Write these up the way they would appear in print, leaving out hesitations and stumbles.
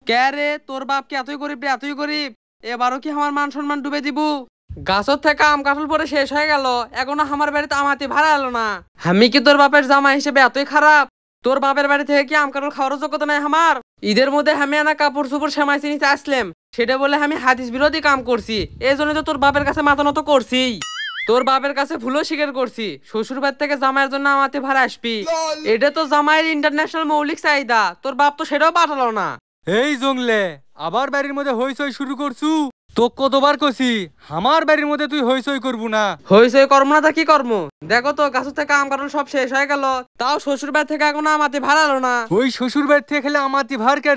কে রে, তোর বাপ কি এতই গরিব রে, এতই গরিব? এবারও কি আমার মান সম্মান ডুবে দিব? গাছত থেকে আম কাঁঠাল পরে শেষ হয়ে গেল, এখনো আমার বাড়িতে আমাতে ভাড়া এলো না। আমি কি তোর বাপের জামাই হিসেবে এতই খারাপ? তোর বাপের বাড়ি থেকে কি আম কাঁঠাল খাওয়ার যোগ্যতা নাই আমার? ঈদের মধ্যে আমি আনা কাপড় চোপড় সেমাই চিনিতে আসলাম, সেটা বলে আমি হাদিস বিরোধী কাম করছি। এই জন্য তো তোর বাপের কাছে মাথা নত করছি। তোর বাপের কাছে ভুলও স্বীকার করছি। শ্বশুর বাড়ি থেকে জামাইয়ের জন্য আমাতে ভাড়া আসবি, এটা তো জামাইয়ের ইন্টারন্যাশনাল মৌলিক চাহিদা। তোর বাপ তো সেটাও পাঠালো না। এই জংলে আবার বাড়ির মধ্যে হইচই শুরু করছু? তো কতবার কছি আমার বাড়ির মধ্যে তুই হইচই করবু না। হইচই কর্ম না তা কি কর্ম? দেখো তো গাছ থেকে আম কাঁঠাল সব শেষ হয়ে গেল, তাও শ্বশুর বাড়ি থেকে এখনো আমাতে ভাড়া এলো না। ওই শ্বশুর বাড়ি থেকে খেলে আমাতি ভার কে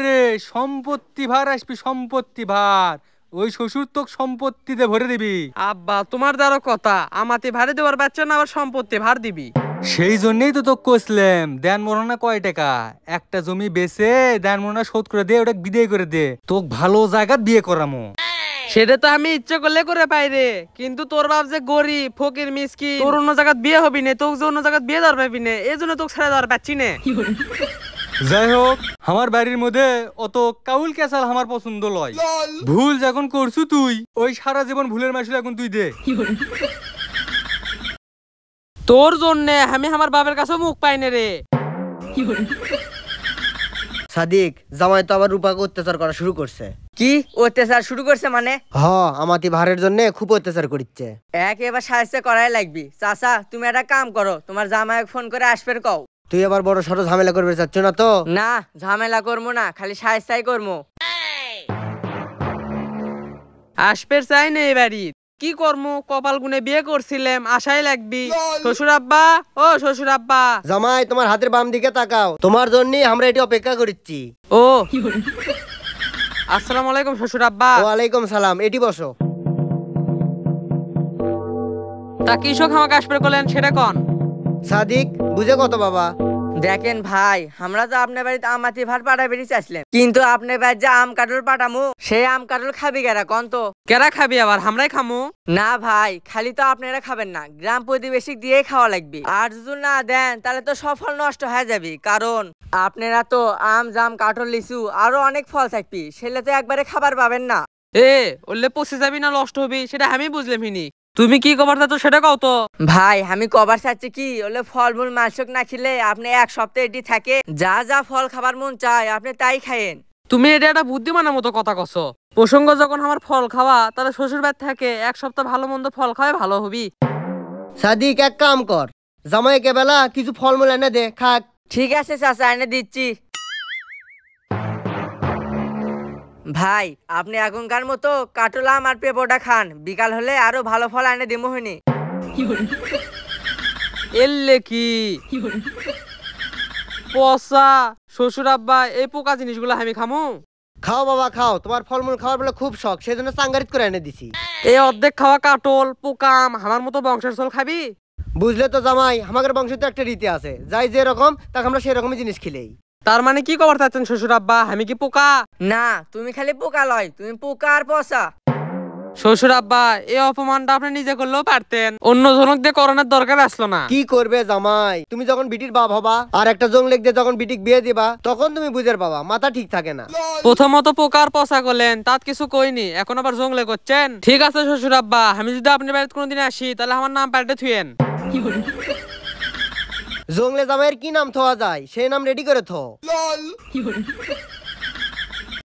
সম্পত্তি ভার আসবি, সম্পত্তি ভার। ওই শ্বশুর তোক সম্পত্তিতে ভরে দিবি। আব্বা তোমার দ্বারা কথা, আমাতে ভাড়ে দেওয়ার বাচ্চা না আবার সম্পত্তি ভার দিবি? সেই জন্যই তো তোকে কইছিলাম, দেন মরনা কয় টাকা একটা জমি বেচে দেন মরনা শোধ করে দে, ওটা বিদায় করে দে, তোকে ভালো জায়গা বিয়ে করামো। সেটা তো আমি ইচ্ছে করলে করে পাই রে, কিন্তু তোর বাপ যে গরিব ফকির মিসকিন, তোর অন্য জায়গায় বিয়ে হবি না, তোকে যে অন্য জায়গায় বিয়ে দেওয়ার পাবি না, এই জন্য তোকে ছেড়ে দেওয়ার পাচ্ছি না। যাই হোক, আমার বাড়ির মধ্যে অত কাউল কেসাল আমার পছন্দ লয়। ভুল যখন করছু তুই, ওই সারা জীবন ভুলের মাসুল এখন তুই দে। তোর জন্য আমি আমার বাপের কাছে মুখ পাই না রে। সাদিক, জামাই তো আবার রূপাকে অত্যাচার করা শুরু করছে। কি অত্যাচার শুরু করছে মানে? আমাতি ভারের জন্য খুব অত্যাচার করছে। এবার সাহায্য করাই লাগবি। চাচা তুমি একটা কাম করো, তোমার জামাই ফোন করে আসবে কও। তুই আবার বড় সড়ো ঝামেলা করবে চাচ্ছ না তো? না, ঝামেলা করবো না, খালি সাহায্যই করবো। আসপের চাই না এই বাড়ি, কি করবো? কপাল গুনে বিয়ে করছিলাম, আশাই লাগবি। শ্বশুর আব্বা, ও শ্বশুর আব্বা। জামাই, তোমার হাতের বাম দিকে তাকাও, তোমার জন্য আমরা এটি অপেক্ষা করছি। ও আসসালামু আলাইকুম শ্বশুর আব্বা। ওয়ালাইকুম সালাম, এটি বসো। তা কৃষক আমাকে আসবে করলেন সেটা কন? সাদিক, বুঝে কত বাবা? দেখেন ভাই, আমরা তো আপনার বাড়িতে আমাতি ভাত পাঠা বেরিয়ে আসলাম, কিন্তু আপনার বাড়িতে যে আম কাটল পাঠামু, সেই আম কাটল খাবি কেরা কন তো? কেরা খাবি আবার, আমরাই খামু? না ভাই, খালি তো আপনারা খাবেন না, গ্রাম প্রতিবেশী দিয়ে খাওয়া লাগবে। আর যদি না দেন তাহলে তো সব ফল নষ্ট হয়ে যাবে, কারণ আপনারা তো আম জাম কাঁঠাল লিচু আরো অনেক ফল থাকবি, সেটা তো একবারে খাবার পাবেন না। ওলে পচে যাবি না নষ্ট হবি সেটা আমি বুঝলাম হিনি, তুমি কি কবার তো সেটা কও তো। ভাই আমি কবার চাচ্ছি কি, ওলে ফলমূল মাংসক না খেলে আপনি এক সপ্তাহ এটি থাকে, যা যা ফল খাবার মন চায় আপনি তাই খায়েন। তুমি এটা একটা বুদ্ধিমানের মতো কথা কছো। প্রসঙ্গ যখন আমার ফল খাওয়া, তাহলে শ্বশুর বাড়ি থেকে এক সপ্তাহ ভালো মন্দ ফল খাওয়াই ভালো হবি। সাদিক, এক কাম কর, জামাইকে বেলা কিছু ফলমূল এনে দে, খাক। ঠিক আছে চাচা, এনে দিচ্ছি। ভাই আপনি এখনকার মতো কাটলাম আর পেঁপোটা খান, বিকাল হলে আরো ভালো ফল এনে দিমো হইনি। এলে কি পচা শ্বশুর আব্বা, এই পোকা জিনিসগুলো আমি খামু? খাও বাবা খাও, তোমার ফলমূল খাওয়ার বলে খুব শখ, সেই জন্য চাঙ্গারিত করে এনে দিছি। এই অর্ধেক খাওয়া কাটল পোকাম আমার মতো বংশের চল খাবি? বুঝলে তো জামাই, আমাদের বংশে তো একটা রীতি আছে, যাই যে রকম তাকে আমরা সেই রকমই জিনিস খেলেই। তার মানে কি কবার চাচ্ছেন শ্বশুর আব্বা, আমি কি পোকা? না, তুমি খালি পোকা লয়, তুমি পোকা আর পচা। শ্বশুর আব্বা, এই অপমানটা আপনি নিজে করলেও পারতেন, অন্য জনক দিয়ে করোনার দরকার আসলো না। কি করবে জামাই, তুমি যখন বিটির বাপ হবা আর একটা জংলেক দিয়ে যখন বিটিক বিয়ে দিবা, তখন তুমি বুঝের বাবা, মাথা ঠিক থাকে না। প্রথমত পোকার পচা করলেন, তাত কিছু কইনি, এখন আবার জংলে করছেন। ঠিক আছে শ্বশুর আব্বা, আমি যদি আপনার বাড়িতে কোনোদিন আসি তাহলে আমার নাম পাল্টে থুয়েন। জংলে জামাইয়ের কি নাম থোয়া যায়, সেই নাম রেডি করে থো।